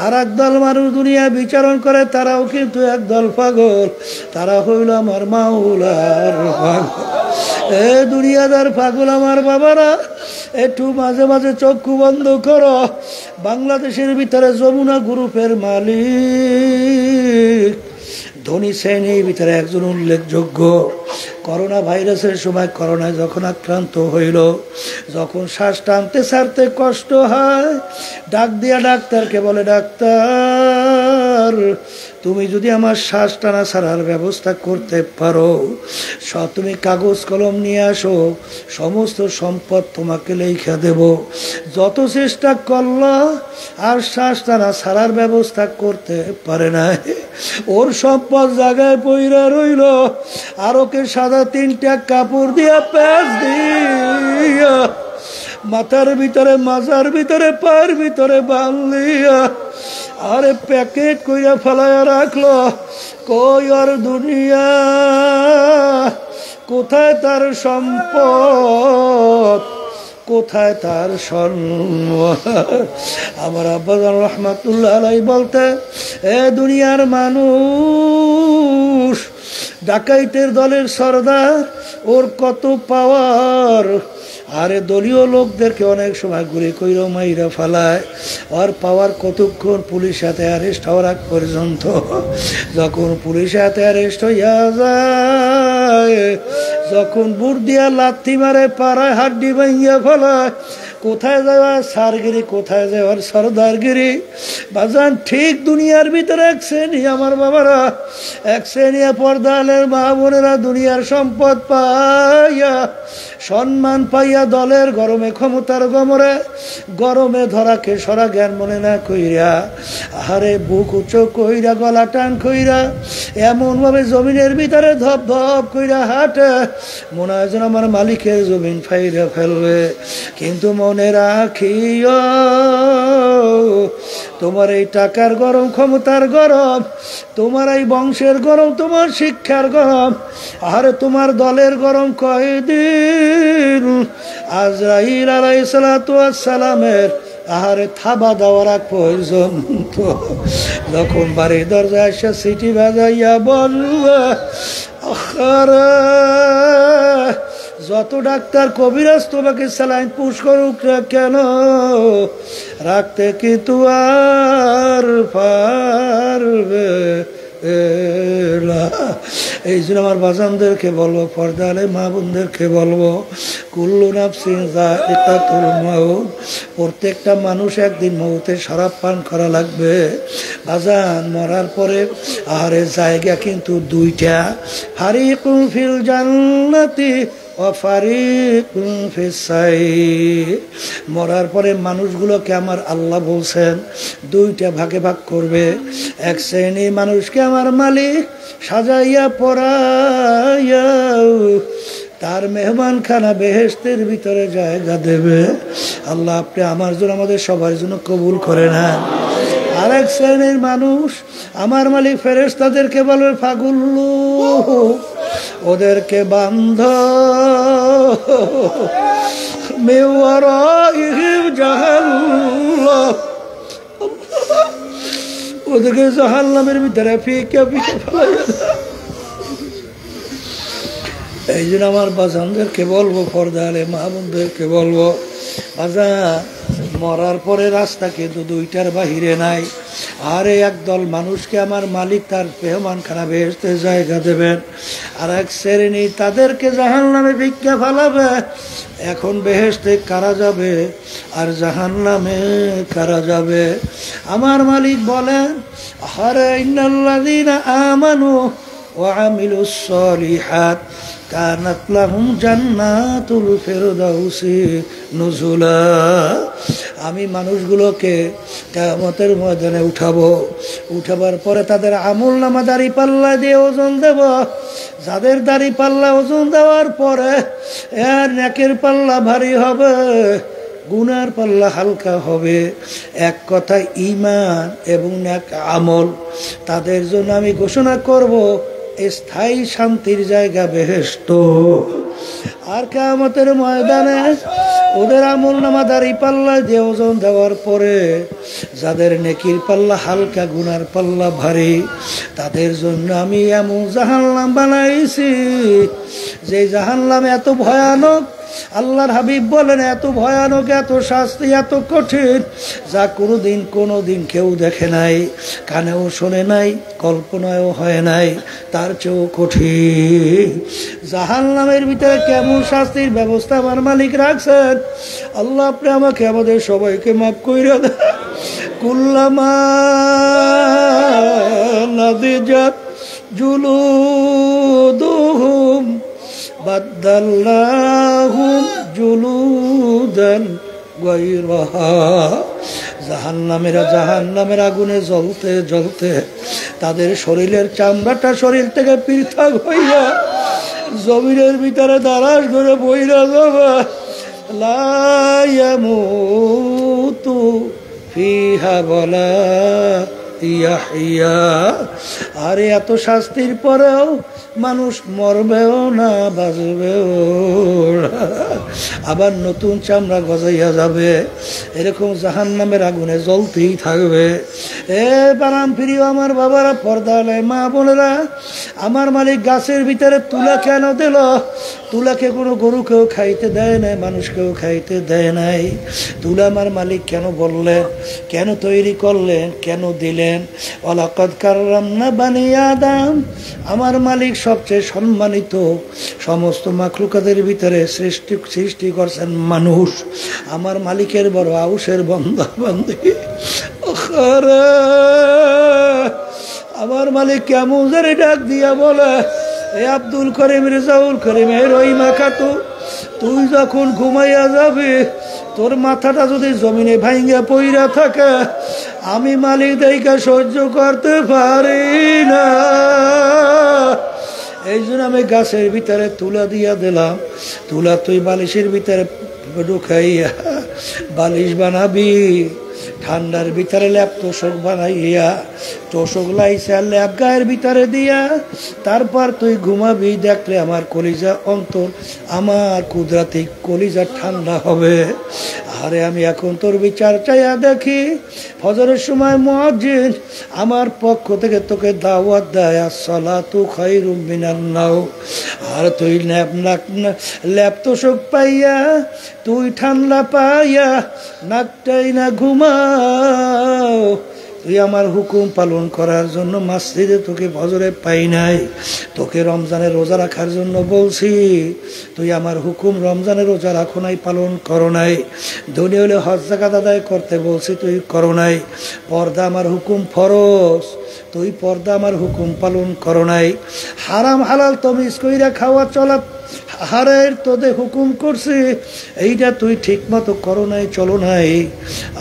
আর একদল মানুষ দুনিয়া বিচারণ করে, তারাও কিন্তু একদল পাগল, তারা হইল আমার মাওলার পাগল। এ দুনিয়াদার পাগল আমার বাবারা, একটু মাঝে মাঝে চক্ষু বন্ধ করো। বাংলাদেশের ভিতরে যমুনা গ্রুপের মালিক ধনী শ্রেণীর ভিতরে একজন উল্লেখযোগ্য। করোনা ভাইরাসের সময় করোনায় যখন আক্রান্ত হইল, যখন শ্বাস টানতে ছাড়তে কষ্ট হয়, ডাক দিয়া ডাক্তারকে বলে, ডাক্তার তুমি যদি আমার শ্বাস টানা ছাড়ার ব্যবস্থা করতে পারো, তুমি কাগজ কলম নিয়ে আসো, সমস্ত সম্পদ তোমাকে লেখা দেব। যত চেষ্টা করল আর শ্বাস টানা ছাড়ার ব্যবস্থা করতে পারে না, ওর সম্পদ জায়গায় পইরা রইল। আর ওকে সাদা 3টা কাপড় দিয়া প্যাচ দিয়া মাথার ভিতরে, মাজার ভিতরে, পায়ের ভিতরে বাঁধলিয়া আরে প্যাকেট কইরা ফেলাইয়া রাখলো। কই আর দুনিয়া, কোথায় তার সম্পদ, কোথায় তার সম্মান? আমার আব্বাজান রহমাতুল্লাহ আলাইহি বলতে, এ দুনিয়ার মানুষ, ডাকাইতের দলের সর্দার, ওর কত পাওয়ার। আরে দলীয় লোকদেরকে অনেক সময় ঘুরে কইরা মাইরা ফালায়, আর পাওয়ার কতক্ষণ? পুলিশ হাতে অ্যারেস্ট হওয়ার আগ পর্যন্ত। যখন পুলিশ হাতে অ্যারেস্ট হইয়া যায়, যখন বুট দিয়া লাথি মারে, পাড়ায় হাড্ডি ভাঙিয়া ফেলায়, কোথায় যাওয়ার সারগিরি, কোথায় যাওয়ার সরদারগিরি। বাজান ঠিক দুনিয়ার ভিতরে এক শ্রেণী আমার বাবারা, এক শ্রেণী পর্দালের মা বোনেরা দুনিয়ার সম্পদ পাইয়া, সম্মান পাইয়া দলের গরমে, ক্ষমতার গমরে গরমে ধরাকে সরা জ্ঞান মনে না কইরা, আহারে বুক উঁচু কইরা, গলা টান কইরা এমন ভাবে জমিনের ভিতরে ধপ ধপ কইরা হাঁটে, মনে হয় যেন আমার মালিকের জমিন ফাইরা ফেলবে। কিন্তু মনে রাখিও, তোমার এই টাকার গরম, ক্ষমতার গরম, তোমার এই বংশের গরম, তোমার শিক্ষার গরম, আরে তোমার দলের গরম কয়দিন। আজরাইল আলাইহিস সালাতু ওয়াস সালামের আহারে থাবা দেওয়ার আগ পর্যন্ত যখন বাড়ির দরজায় এসে সিটি বাজাইয়া বলবে, আরে যত ডাক্তার কবিরাজ তোমাকে স্যালাইন পুশ করুক না কেন, রাখতে কি তো আর পারবে না। এই জন্য আমার বাজানদেরকে বলবো, পর্দালে মা বোনদেরকে বলবো, কুল্লু নাফসিন যায়িকাতুল মাউত, প্রত্যেকটা মানুষ একদিন মৌতের শরাব পান করা লাগবে। বাজান মরার পরে আহারে জায়গা কিন্তু দুইটা, ফারিকুন ফিল জান্নাতি ওয়া ফারিকুন ফিস সাইর। মরার পরে মানুষগুলোকে আমার আল্লাহ বলছেন দুইটা ভাগে ভাগ করবে। এক শ্রেণী মানুষকে আমার মালিক সাজাইয়া পরাইয়া তার মেহমান খানা বেহেশতের ভিতরে জায়গা দেবে। আল্লাহ আপনি আমার জন্য, আমাদের সবার জন্য কবুল করে নেন। আর এক শ্রেণীর মানুষ আমার মালিক ফেরেশতাদেরকে বলবে, ফাগুল্লু, ওদেরকে বান্ধ, মিওয়ারাইহিম জাহান্নাম, ওদেরকে জাহান্নামের ভিতরে ফিকে ফিকে ফেলাইয়া। এই জন্য আমার বাজানদেরকে বলবো, পর্দালে মা বোনদেরকে বলবো, বাজান মরার পরে রাস্তা কিন্তু দুইটার বাহিরে নাই। আর একদল মানুষকে আমার মালিক তার মেহমানখানা বেহেশতের জায়গা দেবেন, আর এক শ্রেণী তাদেরকে জাহান্নামে ভিক্ষা ফেলাবে। এখন বেহেশতে কারা যাবে আর জাহান্নামে কারা যাবে? আমার মালিক বলেন, আরে ইন্নাল্লাযীনা আমানু ওয়া আমিলুস সলিহাত কানাত লাহুম জান্নাতুল ফিরদাউসি নুজুলা। আমি মানুষগুলোকে কিয়ামতের ময়দানে উঠাবো, উঠাবার পরে তাদের আমলনামা দাড়ি পাল্লা দিয়ে ওজন দেব। যাদের দাড়ি পাল্লা ওজন দেওয়ার পরে এর নেকের পাল্লা ভারী হবে, গুনার পাল্লা হালকা হবে। এক কথায় ঈমান এবং নেক আমল, তাদের জন্য আমি ঘোষণা করব স্থায়ী শান্তির জায়গা বেহেশত। আর কিয়ামতের ময়দানে ওদের আমলনামা দাড়ি পাল্লা দিয়ে ওজন দেওয়ার পরে যাদের নেকির পাল্লা হালকা, গুনার পাল্লা ভারী, তাদের জন্য আমি এমন জাহান্নাম বানাইছি যে জাহান্নাম এত ভয়ানক, আল্লাহর হাবিব বলেন এত ভয়ানক, এত শাস্তি, এত কঠিন, যা কোনোদিন কেউ দেখে নাই, কানেও শোনে নাই, কল্পনায়ও হয় নাই, তার চেয়েও কঠিন। জাহান্নামের ভিতরে কেমন শাস্তির ব্যবস্থা আমার মালিক রাখছেন, আল্লাহ আপনি আমাকে, আমাদের সবাইকে মাফ কইরা দেন। কুল্লামা নাদিজাত জুলুদুহুম বাদদাল্লাহুম জুলুদান গায়রাহা। জাহান্নামের আগুনে জ্বলতে জ্বলতে তাদের শরীরের চামড়াটা শরীর থেকে পৃথক হইয়া জমিনের ভিতরে দারাজ করে বইরা যাবে। লা ইয়ামুতু ফিহা ওয়ালা ইয়াহইয়া। আরে এত শাস্তির পরেও মানুষ মরবেও না, বাঁচবেও না, আবার নতুন চামড়া গজাইয়া যাবে, এরকম জাহান্নামের আগুনে জ্বলতেই থাকবে। বারাম প্রিয় আমার বাবারা, পর্দালে মা বোনেরা, আমার মালিক গাছের ভিতরে তুলা কেন দিল? তুলাকে কোনো গরুকেও খাইতে দেয় নাই, মানুষকেও খাইতে দেয় নাই। তুলা আমার মালিক কেন বললেন, কেন তৈরি করলেন, কেন দিলেন? ওয়ালাকাদ কাররামনা বানি আদম, আমার মালিক সবচেয়ে সম্মানিত সমস্ত মাখলুকাতের ভিতরে সৃষ্টি করছেন মানুষ। আমার মালিকের বড় আউসের বান্দা বান্দি। আমার মালিক কেমন জানি ডাক দিয়া বলে, এ আব্দুল করিম, রেজাউল করিম, এ রহিমা খাতুন, তুই যখন ঘুমাইয়া যাবি, তোর মাথাটা যদি জমিনে ভাঙ্গা পইরা থাকে, আমি মালিক দেখা সহ্য করতে পারি না। এই জন্য আমি গাছের ভিতরে তুলা দিয়া দিলাম। তুলা তুই বালিশের ভিতরে ঢুকাইয়া বালিশ বানাবি, ঠান্ডার ভিতরে ল্যাপ তোষক বানাইয়া তোষক লাইসা ল্যাপ গায়ের ভিতরে দিয়া তারপর তুই ঘুমাবি। দেখলে আমার কলিজা অন্তর, আমার কুদরাতি কলিজা ঠান্ডা হবে। আরে আমি এখন তোর বিচার চাইয়া দেখি, ফজরের সময় মুয়াজ্জিন আমার পক্ষ থেকে তোকে দাওয়াত দেয়, আসসালাতু খায়রুম মিনান নাওম। আর তুই ল্যাপ তোষক পাইয়া, তুই ঠান্ডা পাইয়া নাকটাই না ঘুমাও। তুই আমার হুকুম পালন করার জন্য মসজিদে তোকে ফজরে পাই নাই, তোকে রমজানের রোজা রাখার জন্য বলছি, তুই আমার হুকুম রমজানের রোজা রাখো নাই, পালন করো নাই। দুনিয়া হলে হজ যাকাত আদায় করতে বলছি, তুই করো নাই। পর্দা আমার হুকুম ফরজ, তুই পর্দা আমার হুকুম পালন করো নাই। হারাম হালাল তমিজ কইরা খাওয়া চলা হারের তোদের হুকুম করছি, এইটা তুই ঠিক মতো করো নাই, চলো নাই।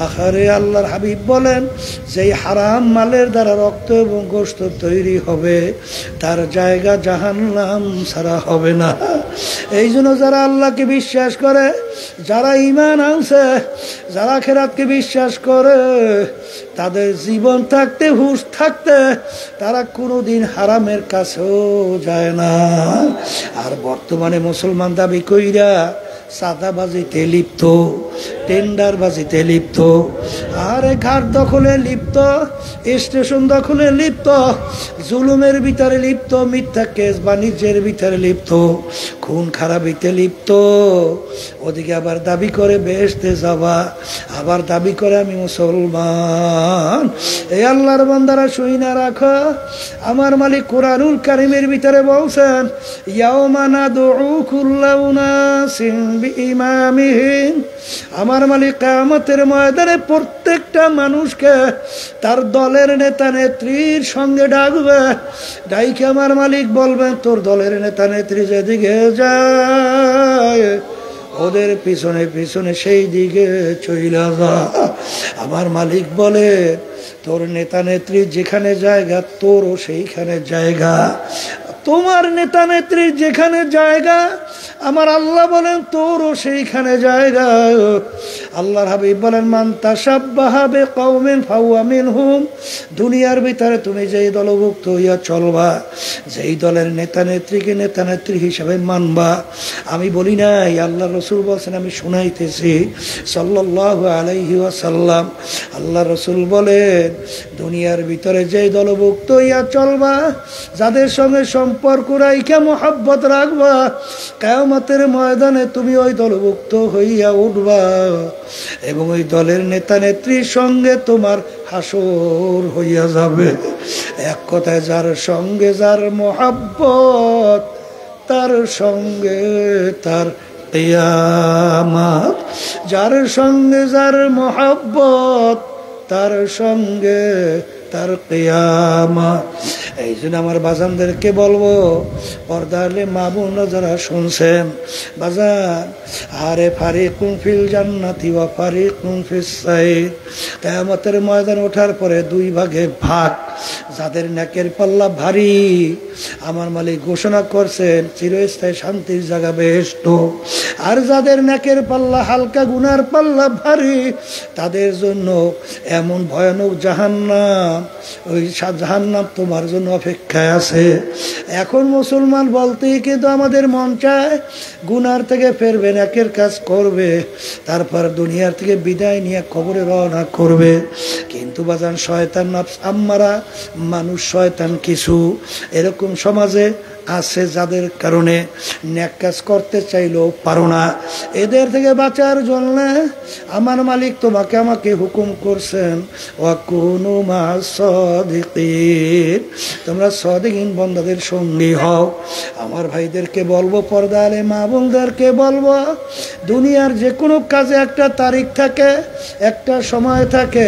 আহারে আল্লাহর হাবিব বলেন, যেই হারাম মালের দ্বারা রক্ত এবং গোশত তৈরি হবে, তার জায়গা জাহান্নাম ছাড়া হবে না। এই জন্য যারা আল্লাহকে বিশ্বাস করে, যারা ঈমান আনছে, যারা আখিরাতকে বিশ্বাস করে, তাদের জীবন থাকতে, হুঁশ থাকতে তারা কোনোদিন হারামের কাছেও যায় না। আর বর্তমানে মুসলমান দাবি কইরা সাদাবাজিতে লিপ্ত, টেন্ডারবাজিতে লিপ্ত, আরে ঘাট দখলে লিপ্ত, স্টেশন দখলে লিপ্ত, জুলুমের ভিতরে লিপ্ত, মিথ্যা কেস বাণিজ্যের ভিতরে লিপ্ত, খুন খারাপিতে লিপ্ত। ওদিকে আবার দাবি করে বেহেশতে যাবা, আবার দাবি করে আমি মুসলমান। এই আল্লাহর বান্দারা শুইনা রাখো, আমার মালিক কুরআনুল কারীমের ভিতরে বলছেন, ইয়াউমা নাদউ কুল্লা উনাসিন বিইমামিহিম, আমার মালিক কিয়ামতের ময়দানে প্রত্যেকটা মানুষকে তার দলের নেতা নেত্রীর সঙ্গে ডাকবে। ডাইকে আমার মালিক বলবেন, তোর দলের নেতা নেত্রী যেদিকে যায় ওদের পিছনে পিছনে সেই দিকে চইলা যা। আমার মালিক বলে, তোর নেতা নেত্রী যেখানে জায়গা, তোরও সেইখানে জায়গা। তোমার নেতা নেত্রীর যেখানে জায়গা, আমার আল্লাহ বলেন তোরও সেইখানে জায়গা। আল্লাহর হাবিব বলেন, মান তাশাব্বাহা বিকওমিন ফাহুয়া মিনহুম। দুনিয়ার ভিতরে তুমি যেই দলভুক্ত হইয়া চলবা, যেই দলের নেতা নেত্রীকে নেতা নেত্রী হিসাবে মানবা, আমি বলি নাই, আল্লাহ রসুল বলছেন, আমি শুনাইতেছি সাল্লাল্লাহু আলাইহি ওয়াসাল্লাম। আল্লাহ রসুল বলেন, দুনিয়ার ভিতরে যেই দলভুক্ত হইয়া চলবা, যাদের সঙ্গে সম্পর্ক রাইখা মোহাব্বত রাখবা, কিয়ামতের ময়দানে তুমি ওই দলভুক্ত হইয়া উঠবা এবং ওই দলের নেতা নেত্রীর সঙ্গে তোমার হাসর হইয়া যাবে। এক কথায়, যার সঙ্গে যার মোহাব্বত, তার সঙ্গে তার কিয়ামত। যার সঙ্গে যার মোহাব্বত, তার সঙ্গে তার কিয়ামত। এই জন্য আমার বাজানদেরকে বলবো, পর্দালে মা বোনরা যারা শুনছেন, বাজান, আরে ফারিকুন ফিল জান্নাতি ওয়া ফারিকুন ফিস সাইর। কিয়ামতের ময়দানে ওঠার পরে দুই ভাগে ভাগ। যাদের নেকের পাল্লা ভারী, আমার মালিক ঘোষণা করছেন চিরস্থায়ী শান্তির জায়গা বেহেশত। আর যাদের নেকের পাল্লা হালকা, গুনার পাল্লা ভারী, তাদের জন্য এমন ভয়ানক জাহান্নাম, ওই জাহান্নাম তোমার জন্য অপেক্ষায় আছে। এখন মুসলমান বলতেই কিন্তু আমাদের মন চায় গুনার থেকে ফেরবে, নেকের কাজ করবে, তারপর দুনিয়ার থেকে বিদায় নিয়ে কবরে রওনা করবে। কিন্তু বাজান, শয়তান নফস আম্মারা, মানুষ শয়তান কিছু, এরকম সমাজে আছে যাদের কারণে নেক কাজ করতে চাইলেও পারো না, এদের থেকে বাঁচার জন্য আমার মালিক তোমাকে আমাকে হুকুম করছেন, ওয়াকুনু মা'আস সাদিকিন, তোমরা সাদিকিন বান্দাদের সঙ্গী হও। আমার ভাইদেরকে বলবো, পর্দা আলে মা বোনদেরকে বলবো, দুনিয়ার যে কোনো কাজে একটা তারিখ থাকে, একটা সময় থাকে,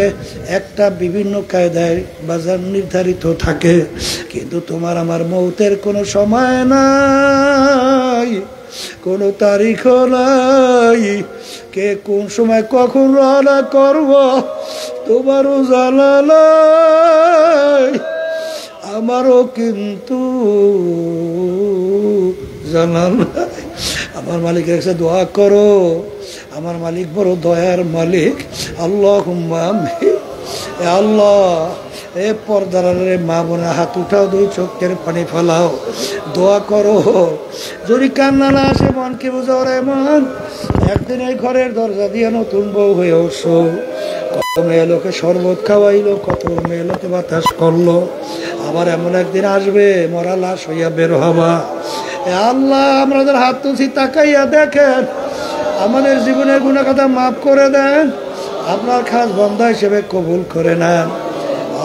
একটা বিভিন্ন কায়দায় বাজার নির্ধারিত থাকে, কিন্তু তোমার আমার মৌতের কোনো সময় নাই, কোনো তারিখও নাই। কে কোন সময় কখন রওনা করব তোমারও জানা নাই, আমারও কিন্তু জানা নাই। আমার মালিকের কাছে দোয়া করো, আমার মালিক বড় দয়ার মালিক। আল্লাহুম্মা আমিন। এ আল্লাহ, এ পর্দার মা বোনা হাত উঠাও, দুই চোখের পানি ফেলাও, দোয়া করো। যদি কান্না না আসে মনকে বুঝাও রে মন, একদিন এই ঘরের দরজা দিয়ে নতুন বউ হয়ে ওঠো। কত মেয়ে লোকে শরবত খাওয়াইলো, কত মেয়ে লোকে বাতাস করলো, আবার এমন একদিন আসবে মরা লাশ হইয়া বের হবা। এ আল্লাহ, আমাদের হাত তুলছি, তাকাইয়া দেখেন, আমাদের জীবনের গুনাহ কথা মাফ করে দেন, আপনার খাস বান্দা হিসেবে কবুল করে নেন।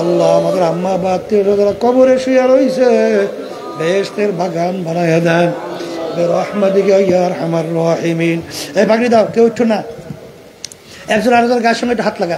আল্লাহ, আমাদের আম্মা বা আত্মীয়রা কবরে শুয়ে রয়েছে, বেহেশতের বাগান বানাইয়া দেন বিরহমাতিকা ইয়া আরহামার রাহিমিন। এই ভাগনি দাও, কেউ উঠো না, একজন আরেকজনের গায়ের সঙ্গে একটু হাত লাগা।